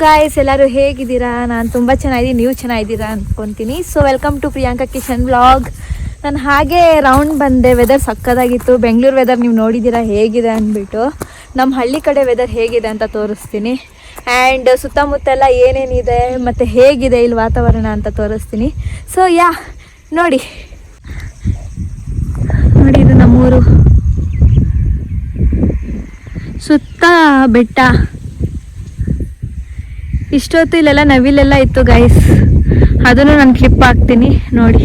Guys, ಎಲ್ಲರೂ ಹೇಗಿದ್ದೀರಾ? ನಾನು ತುಂಬ ಚೆನ್ನಾಗಿದ್ದೀನಿ, ನೀವು ಚೆನ್ನಾಗಿದ್ದೀರಾ ಅಂದ್ಕೊತೀನಿ. So welcome to Priyanka kitchen vlog. ನಾನು ಹಾಗೆ ರೌಂಡ್ ಬಂದೆ. ವೆದರ್ ಸಕ್ಕತ್ತಾಗಿತ್ತು. ಬೆಂಗಳೂರು ವೆದರ್ ನೀವು ನೋಡಿದ್ದೀರಾ ಹೇಗಿದೆ ಅಂದ್ಬಿಟ್ಟು. ನಮ್ಮ ಹಳ್ಳಿ ಕಡೆ ವೆದರ್ ಹೇಗಿದೆ ಅಂತ ತೋರಿಸ್ತೀನಿ. ಆ್ಯಂಡ್ ಸುತ್ತಮುತ್ತೆಲ್ಲ ಏನೇನಿದೆ ಮತ್ತು ಹೇಗಿದೆ ಇಲ್ಲಿ ವಾತಾವರಣ ಅಂತ ತೋರಿಸ್ತೀನಿ. ಸೊ ನೋಡಿ ಇದು ನಮ್ಮೂರು. ಸುತ್ತ ಬೆಟ್ಟ. ಇಷ್ಟೊತ್ತು ಇಲ್ಲೆಲ್ಲ ನವಿಲೆಲ್ಲ ಇತ್ತು ಗೈಸ್, ಅದನ್ನು ನಾನು ಕ್ಲಿಪ್ ಹಾಕ್ತೀನಿ ನೋಡಿ.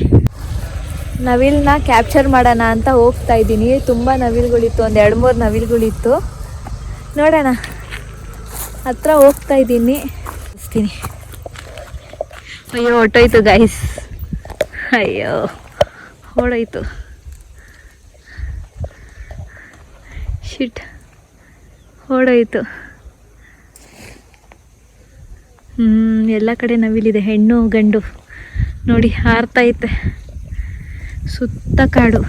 ನವಿಲನ್ನ ಕ್ಯಾಪ್ಚರ್ ಮಾಡೋಣ ಅಂತ ಹೋಗ್ತಾ ಇದ್ದೀನಿ. ತುಂಬ ನವಿಲುಗಳಿತ್ತು, ಒಂದು 2-3 ನವಿಲುಗಳಿತ್ತು. ನೋಡೋಣ, ಹತ್ರ ಹೋಗ್ತಾ ಇದ್ದೀನಿ. ಅಯ್ಯೋ ಹೊಟ್ಟೋಯ್ತು ಗೈಸ್, ಅಯ್ಯೋ ಹೊಡೋಯ್ತು. ಶಿಟ್, ಹೊಡೋಯ್ತು. ಎಲ್ಲ ಕಡೆ ನವಿಲಿದೆ, ಹೆಣ್ಣು ಗಂಡು ನೋಡಿ ಹಾರ್ತೈತೆ. ಸುತ್ತ ಕಾಡು.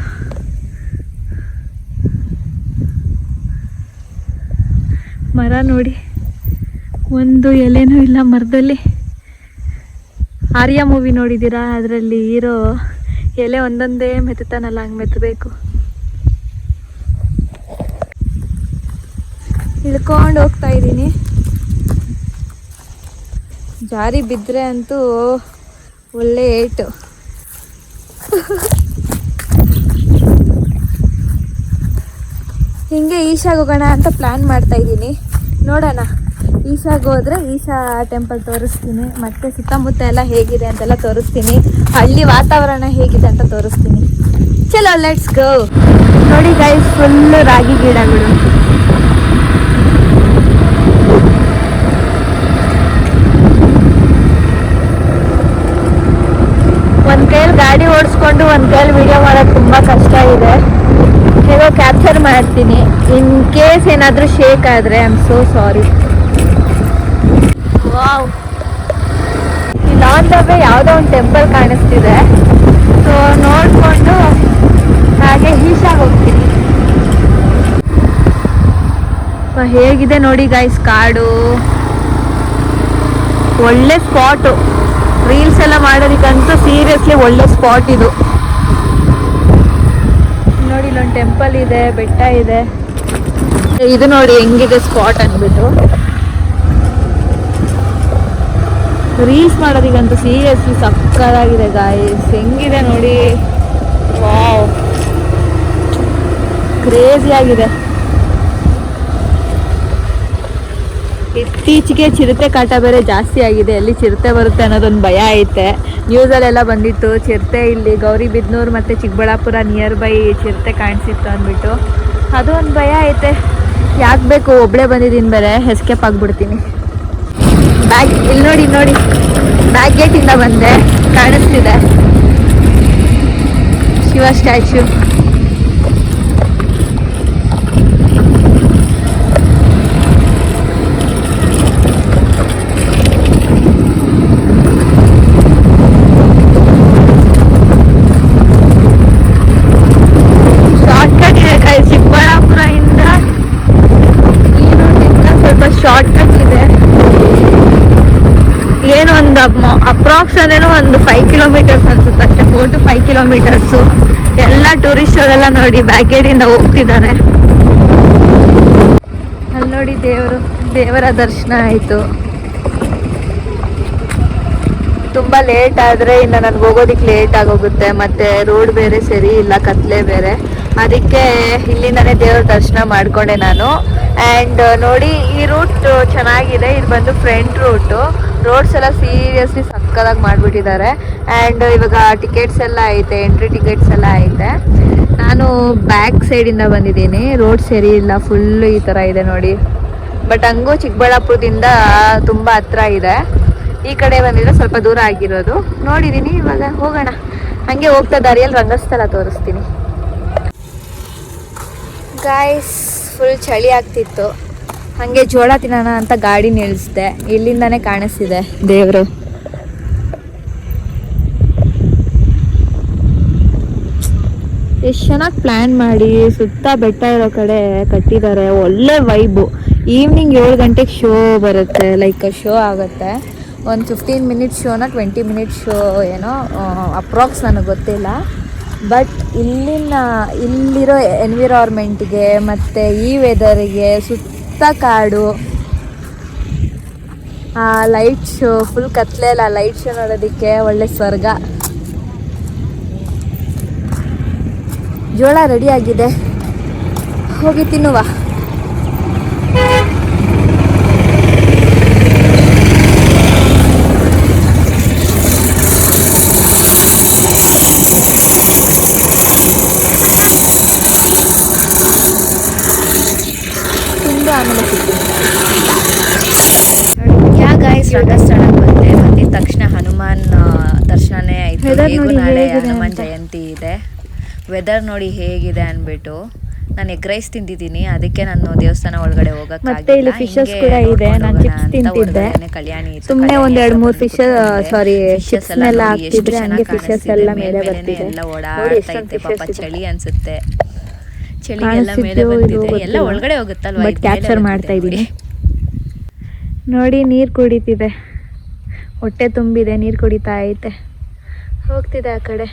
ಮರ ನೋಡಿ, ಒಂದು ಎಲೆನೂ ಇಲ್ಲ ಮರದಲ್ಲಿ. ಆರ್ಯ ಮೂವಿ ನೋಡಿದ್ದೀರಾ? ಅದರಲ್ಲಿ ಹೀರೋ ಎಲೆ ಒಂದೊಂದೇ ಮೆತ್ತಾನಲ್ಲ, ಹಂಗೆ ಮೆತ್ತಬೇಕು. ಇಳ್ಕೊಂಡು ಹೋಗ್ತಾ ಇದ್ದೀನಿ. ಜಾರಿ ಬಿದ್ದರೆ ಅಂತೂ ಒಳ್ಳೆ ಏಟು. ಹಿಂಗೆ ಈಶಾಗೆ ಹೋಗೋಣ ಅಂತ ಪ್ಲ್ಯಾನ್ ಮಾಡ್ತಾ ಇದ್ದೀನಿ. ನೋಡೋಣ, ಈಶಾಗೆ ಹೋದರೆ ಈಶಾ ಟೆಂಪಲ್ ತೋರಿಸ್ತೀನಿ, ಮತ್ತು ಸುತ್ತಮುತ್ತ ಎಲ್ಲ ಹೇಗಿದೆ ಅಂತೆಲ್ಲ ತೋರಿಸ್ತೀನಿ, ಹಳ್ಳಿ ವಾತಾವರಣ ಹೇಗಿದೆ ಅಂತ ತೋರಿಸ್ತೀನಿ. ಚಲೋ, ಲೆಟ್ಸ್ ಗೋ. ನೋಡಿ ಗೈಸ್, ಫುಲ್ಲು ರಾಗಿ ಗಿಡಗಳು. ಒಂದು ಕೈಯಲ್ಲಿ ಗಾಡಿ ಓಡಿಸ್ಕೊಂಡು ಒಂದು ಕೈಯಲ್ಲಿ ವಿಡಿಯೋ ಮಾಡೋದು ತುಂಬ ಕಷ್ಟ ಇದೆ. ಹೇಗೋ ಕ್ಯಾಪ್ಚರ್ ಮಾಡ್ತೀನಿ. ಇನ್ ಕೇಸ್ ಏನಾದರೂ ಶೇಕ್ ಆದರೆ I am so sorry. Wow, ಇಲ್ಲಿ ಆನ್ ದ ವೇ ಯಾವುದೋ ಒಂದು ಟೆಂಪಲ್ ಕಾಣಿಸ್ತಿದೆ. ಸೊ ನೋಡಿಕೊಂಡು ಹಾಗೆ ಈಶಾಗೆ ಹೋಗ್ತೀನಿ. ಹೇಗಿದೆ ನೋಡಿ ಗೈಸ್ ಕಾಡು. ಒಳ್ಳೆ ಸ್ಪಾಟು, ರೀಲ್ಸ್ ಎಲ್ಲ ಮಾಡೋದಕ್ಕಂತೂ ಸೀರಿಯಸ್ಲಿ ಒಳ್ಳೆ ಸ್ಪಾಟ್ ಇದು. ನೋಡಿ, ಇಲ್ಲೊಂದು ಟೆಂಪಲ್ ಇದೆ, ಬೆಟ್ಟ ಇದೆ. ಇದು ನೋಡಿ ಹೆಂಗಿದೆ ಸ್ಪಾಟ್ ಅಂದ್ಬಿಟ್ಟು. ರೀಲ್ಸ್ ಮಾಡೋದಕ್ಕಂತೂ ಸೀರಿಯಸ್ಲಿ ಸಕ್ಕತ್ತಾಗಿದೆ ಗಾಯ್ಸ್. ಹೆಂಗಿದೆ ನೋಡಿ, ವಾವ್, ಕ್ರೇಜಿ ಆಗಿದೆ. ಇತ್ತೀಚೆಗೆ ಚಿರತೆ ಕಾಟ ಬೇರೆ ಜಾಸ್ತಿ ಆಗಿದೆ. ಎಲ್ಲಿ ಚಿರತೆ ಬರುತ್ತೆ ಅನ್ನೋದೊಂದು ಭಯ ಐತೆ. ನ್ಯೂಸಲ್ಲೆಲ್ಲ ಬಂದಿತ್ತು ಚಿರತೆ ಇಲ್ಲಿ ಗೌರಿಬಿದನೂರು ಮತ್ತು ಚಿಕ್ಕಬಳ್ಳಾಪುರ ನಿಯರ್ ಬೈ ಚಿರತೆ ಕಾಣಿಸಿತ್ತು ಅಂದ್ಬಿಟ್ಟು. ಅದು ಒಂದು ಭಯ ಐತೆ. ಯಾಕೆ ಬೇಕು, ಒಬ್ಬಳೇ ಬಂದಿದ್ದೀನಿ ಬೇರೆ, ಎಸ್ಕೇಪ್ ಆಗಿಬಿಡ್ತೀನಿ. ಇಲ್ಲಿ ನೋಡಿ, ಬ್ಯಾಕ್ ಗೇಟಿಂದ ಬಂದೆ, ಕಾಣಿಸ್ತಿದೆ ಶಿವ ಸ್ಟ್ಯಾಚ್ಯೂ. ಶಾರ್ಟ್ಕಟ್ ಇದೆ. ಏನು ಒಂದು ಅಪ್ರಾಕ್ಸ್ ಅಂದ್ರೂ ಒಂದು 5 ಕಿಲೋಮೀಟರ್ಸ್ ಅನ್ಸುತ್ತೆ ಅಷ್ಟೇ, 4 to 5 ಕಿಲೋಮೀಟರ್ಸು. ಎಲ್ಲ ಟೂರಿಸ್ಟ್ ಅವರೆಲ್ಲ ನೋಡಿ ಬ್ಯಾಕ್ ಗೇಟಿಂದ ಹೋಗ್ತಿದ್ದಾರೆ. ಅಲ್ಲಿ ನೋಡಿ ದೇವರ ದರ್ಶನ ಆಯಿತು. ತುಂಬ ಲೇಟ್ ಆದರೆ ಇನ್ನು ನನಗೆ ಹೋಗೋದಕ್ಕೆ ಲೇಟ್ ಆಗೋಗುತ್ತೆ, ಮತ್ತು ರೋಡ್ ಬೇರೆ ಸರಿ ಇಲ್ಲ, ಕತ್ಲೆ ಬೇರೆ. ಅದಕ್ಕೆ ಇಲ್ಲಿಂದನೇ ದೇವ್ರ ದರ್ಶನ ಮಾಡಿಕೊಂಡೆ ನಾನು. ಆ್ಯಂಡ್ ನೋಡಿ, ಈ ರೂಟ್ ಚೆನ್ನಾಗಿದೆ. ಇದು ಬಂದು ಫ್ರಂಟ್ ರೂಟು. ರೋಡ್ಸ್ ಎಲ್ಲ ಸೀರಿಯಸ್ಲಿ ಸಕ್ಕದಾಗಿ ಮಾಡಿಬಿಟ್ಟಿದ್ದಾರೆ. ಆ್ಯಂಡ್ ಇವಾಗ ಟಿಕೆಟ್ಸ್ ಎಲ್ಲ ಐತೆ, ಎಂಟ್ರಿ ಟಿಕೆಟ್ಸ್ ಎಲ್ಲ ಐತೆ. ನಾನು ಬ್ಯಾಕ್ ಸೈಡಿಂದ ಬಂದಿದ್ದೀನಿ. ರೋಡ್ ಸರಿ ಇಲ್ಲ, ಫುಲ್ಲು ಈ ಥರ ಇದೆ ನೋಡಿ. ಬಟ್ ಹಂಗೂ ಚಿಕ್ಕಬಳ್ಳಾಪುರದಿಂದ ತುಂಬ ಹತ್ರ ಇದೆ. ಈ ಕಡೆ ಬಂದಿದ್ರೆ ಸ್ವಲ್ಪ ದೂರ ಆಗಿರೋದು. ನೋಡಿದ್ದೀನಿ, ಇವಾಗ ಹೋಗೋಣ. ಹಂಗೆ ಹೋಗ್ತಾ ದಾರಿಯಲ್ಲಿ ರಂಗಸ್ಥಳ ತೋರಿಸ್ತೀನಿ ಗಾಯ್ಸ್. ಫುಲ್ ಚಳಿ ಆಗ್ತಿತ್ತು, ಹಾಗೆ ಜೋಳ ತಿನ್ನೋಣ ಅಂತ ಗಾಡಿ ನಿಲ್ಲಿಸಿದೆ. ಇಲ್ಲಿಂದಾನೇ ಕಾಣಿಸ್ತಿದೆ ದೇವರು. ಎಷ್ಟು ಚೆನ್ನಾಗಿ ಪ್ಲ್ಯಾನ್ ಮಾಡಿ ಸುತ್ತ ಬೆಟ್ಟ ಇರೋ ಕಡೆ ಕಟ್ಟಿದ್ದಾರೆ. ಒಳ್ಳೆ ವೈಬು. ಈವ್ನಿಂಗ್ 7 ಗಂಟೆಗೆ ಶೋ ಬರುತ್ತೆ, ಲೈಕ್ ಶೋ ಆಗುತ್ತೆ. ಒಂದು 15 ಮಿನಿಟ್ಸ್ ಶೋನ 20 ಮಿನಿಟ್ಸ್ ಶೋ ಏನೋ ಅಪ್ರಾಕ್ಸ್ ನನಗೆ ಗೊತ್ತಿಲ್ಲ. ಬಟ್ ಇಲ್ಲಿರೋ ಎನ್ವಿರಾನ್ಮೆಂಟ್ಗೆ ಮತ್ತು ಈ ವೆದರಿಗೆ ಸುತ್ತ ಕಾಡು, ಆ ಲೈಟ್ ಶೋ ಫುಲ್ ಕತ್ಲೆಲ್ಲ ಲೈಟ್ ಶೋ ನೋಡೋದಕ್ಕೆ ಒಳ್ಳೆ ಸ್ವರ್ಗ. ಜೋಳ ರೆಡಿ ಆಗಿದೆ, ಹೋಗಿ ತಿನ್ನುವ. ರಂಗಸ್ಥಳಕ್ಕೆ ಬಂದೆ. ಬಂದಿದ ತಕ್ಷಣ ಹನುಮಾನ್ ದರ್ಶನನೇ ಆಯಿತು. ಹೇಗೂ ನಾಳೆ ಹನುಮಾನ್ ಜಯಂತಿ ಇದೆ. ವೆದರ್ ನೋಡಿ ಹೇಗಿದೆ ಅಂದ್ಬಿಟ್ಟು ನಾನು ಎಗ್ ರೈಸ್ ತಿಂದಿದ್ದೀನಿ, ಅದಕ್ಕೆ ನಾನು ದೇವಸ್ಥಾನ ಒಳಗಡೆ ಮತ್ತೆ ಇಲ್ಲಿ ಫಿಶಸ್ ಕೂಡ ಇದೆ. ನಾನು ಚಿಪ್ಸ್ ತಿಂತಿದ್ದೆ, ಕಲ್ಯಾಣಿ ಸುಮ್ಮನೆ ಒಂದ್ 2-3 ಫಿಶ್ ಚಿಪ್ಸ್ ಎಲ್ಲ ಹಾಕ್ತಿದ್ರೆ ಹಂಗೆ ಫಿಶಸ್ ಎಲ್ಲ ಮೇಲೆ ಬರ್ತಿದೆ. ಎಲ್ಲ ಓಡಾಡ್ತಾ ಇದ್ದೆ. ಪಾಪ ಚಳಿ ಅನ್ಸುತ್ತೆ, ಚಳಿಗೆಲ್ಲ ಮೇಲೆ ಬಂದಿದೆ. ಎಲ್ಲ ಒಳಗಡೆ ಹೋಗುತ್ತಲ್ವಾ, ಬಟ್ ಕ್ಯಾಪ್ಚರ್ ಮಾಡ್ತಾ ಇದ್ದೀನಿ. ನೋಡಿ ನೀರು ಕುಡಿತಿದೆ, ಹೊಟ್ಟೆ ತುಂಬಿದೆ, ನೀರು ಕುಡಿತಾ ಐತೆ, ಹೋಗ್ತಿದೆ ಆ ಕಡೆ.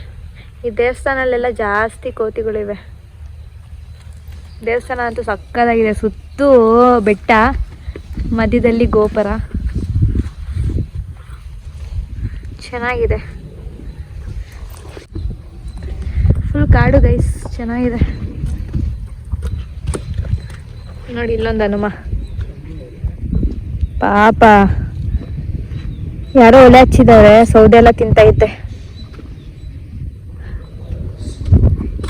ಈ ದೇವಸ್ಥಾನಲ್ಲೆಲ್ಲ ಜಾಸ್ತಿ ಕೋತಿಗಳಿವೆ. ದೇವಸ್ಥಾನ ಅಂತೂ ಸಕ್ಕತ್ತಾಗಿದೆ, ಸುತ್ತೂ ಬೆಟ್ಟ, ಮಧ್ಯದಲ್ಲಿ ಗೋಪುರ, ಚೆನ್ನಾಗಿದೆ. ಫುಲ್ ಕಾಡು ಗೈಸ್, ಚೆನ್ನಾಗಿದೆ. ನೋಡಿ ಇಲ್ಲೊಂದು ಹನುಮ, ಪಾಪ ಯಾರೋ ಒಲೆ ಹಚ್ಚಿದ್ದಾರೆ, ಸೌದೆ ಎಲ್ಲ ತಿಂತೈತೆ.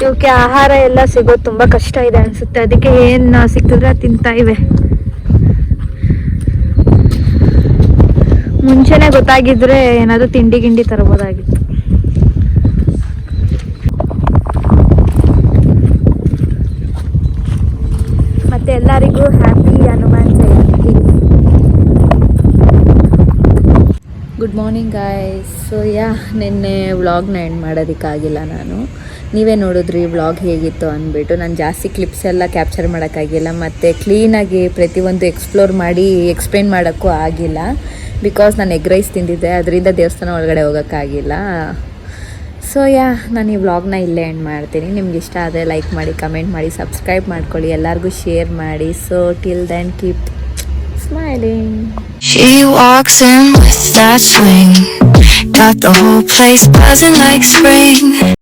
ಇವಕ್ಕೆ ಆಹಾರ ಎಲ್ಲ ಸಿಗೋದು ತುಂಬಾ ಕಷ್ಟ ಇದೆ ಅನ್ಸುತ್ತೆ, ಅದಕ್ಕೆ ಏನ್ ಸಿಕ್ಕಿದ್ರೆ ತಿಂತಾ ಇವೆ. ಮುಂಚೆನೆ ಗೊತ್ತಾಗಿದ್ರೆ ಏನಾದ್ರು ತಿಂಡಿ ಗಿಂಡಿ ತರಬಹುದಾಗಿತ್ತು. ಮತ್ತೆ ಎಲ್ಲರಿಗೂ happy Hanuman Jayanti. Good morning guys. So ನಿನ್ನೆ ವ್ಲಾಗ್ನ ಎಂಡ್ ಮಾಡೋದಕ್ಕಾಗಿಲ್ಲ ನಾನು. ನೀವೇ ನೋಡಿದ್ರಿ ವ್ಲಾಗ್ ಹೇಗಿತ್ತು ಅಂದ್ಬಿಟ್ಟು. ನಾನು ಜಾಸ್ತಿ ಕ್ಲಿಪ್ಸ್ ಎಲ್ಲ ಕ್ಯಾಪ್ಚರ್ ಮಾಡೋಕ್ಕಾಗಿಲ್ಲ, ಮತ್ತು ಕ್ಲೀನಾಗಿ ಪ್ರತಿಯೊಂದು ಎಕ್ಸ್ಪ್ಲೋರ್ ಮಾಡಿ ಎಕ್ಸ್ಪ್ಲೇನ್ ಮಾಡೋಕ್ಕೂ ಆಗಿಲ್ಲ. ಬಿಕಾಸ್ ನಾನು ಎಗ್ ರೈಸ್ ತಿಂದಿದ್ದೆ, ಅದರಿಂದ ದೇವಸ್ಥಾನ ಒಳಗಡೆ ಹೋಗೋಕ್ಕಾಗಿಲ್ಲ. ಸೊ ನಾನು ಈ ವ್ಲಾಗ್ನ ಇಲ್ಲೇ ಎಂಡ್ ಮಾಡ್ತೀನಿ. ನಿಮ್ಗೆ ಇಷ್ಟ ಆದರೆ ಲೈಕ್ ಮಾಡಿ, ಕಮೆಂಟ್ ಮಾಡಿ, ಸಬ್ಸ್ಕ್ರೈಬ್ ಮಾಡ್ಕೊಳ್ಳಿ, ಎಲ್ಲರಿಗೂ ಶೇರ್ ಮಾಡಿ. So till then keep smiling. She walks in with that swing, got the whole place buzzing like spring.